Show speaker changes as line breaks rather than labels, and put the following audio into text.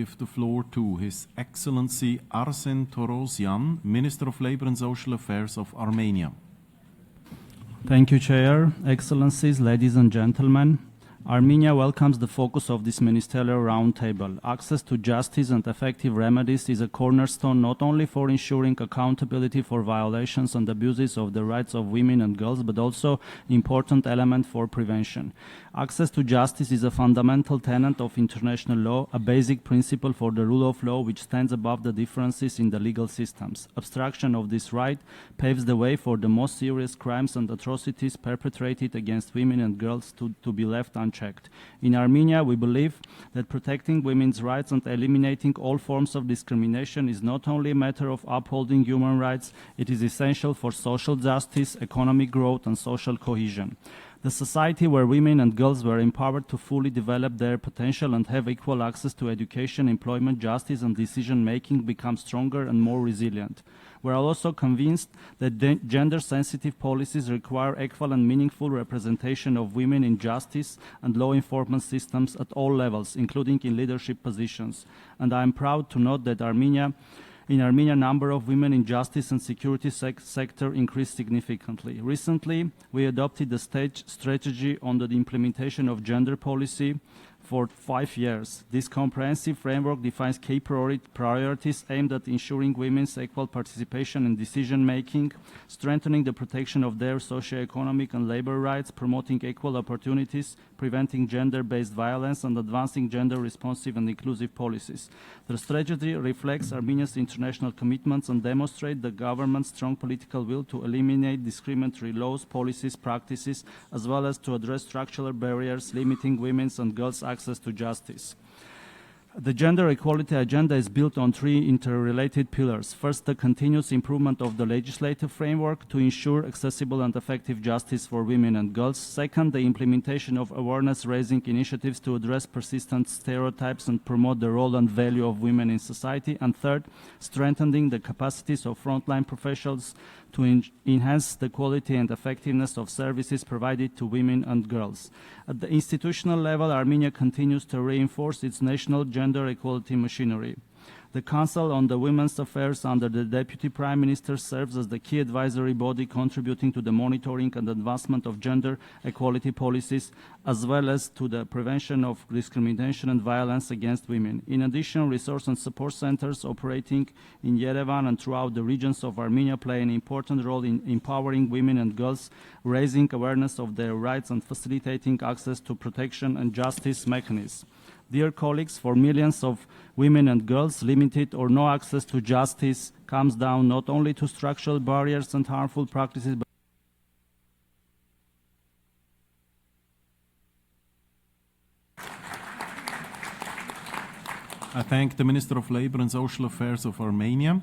Give the floor to His Excellency Arsen Torosyan, Minister of Labor and Social Affairs of Armenia.
Thank you, Chair. Excellencies, ladies and gentlemen, Armenia welcomes the focus of this ministerial roundtable. Access to justice and effective remedies is a cornerstone not only for ensuring accountability for violations and abuses of the rights of women and girls, but also an important element for prevention. Access to justice is a fundamental tenet of international law, a basic principle for the rule of law which stands above the differences in the legal systems. Obstruction of this right paves the way for the most serious crimes and atrocities perpetrated against women and girls to be left unchecked. In Armenia, we believe that protecting women's rights and eliminating all forms of discrimination is not only a matter of upholding human rights, it is essential for social justice, economic growth, and social cohesion. The society where women and girls were empowered to fully develop their potential and have equal access to education, employment, justice, and decision-making becomes stronger and more resilient. We are also convinced that gender-sensitive policies require equal and meaningful representation of women in justice and law enforcement systems at all levels, including in leadership positions. And I am proud to note that in Armenia, number of women in justice and security sector increased significantly. Recently, we adopted the state strategy on the implementation of gender policy for 5 years. This comprehensive framework defines key priorities aimed at ensuring women's equal participation in decision-making, strengthening the protection of their socio-economic and labor rights, promoting equal opportunities, preventing gender-based violence, and advancing gender-responsive and inclusive policies. The strategy reflects Armenia's international commitments and demonstrates the government's strong political will to eliminate discriminatory laws, policies, practices, as well as to address structural barriers limiting women's and girls' access to justice. The gender equality agenda is built on 3 interrelated pillars. First, the continuous improvement of the legislative framework to ensure accessible and effective justice for women and girls. Second, the implementation of awareness-raising initiatives to address persistent stereotypes and promote the role and value of women in society. And third, strengthening the capacities of frontline professionals to enhance the quality and effectiveness of services provided to women and girls. At the institutional level, Armenia continues to reinforce its national gender equality machinery. The Council on the Women's Affairs under the Deputy Prime Minister serves as the key advisory body contributing to the monitoring and advancement of gender equality policies, as well as to the prevention of discrimination and violence against women. In addition, resource and support centers operating in Yerevan and throughout the regions of Armenia play an important role in empowering women and girls, raising awareness of their rights and facilitating access to protection and justice mechanisms. Dear colleagues, for millions of women and girls, limited or no access to justice comes down not only to structural barriers and harmful practices, but
I thank the Minister of Labor and Social Affairs of Armenia.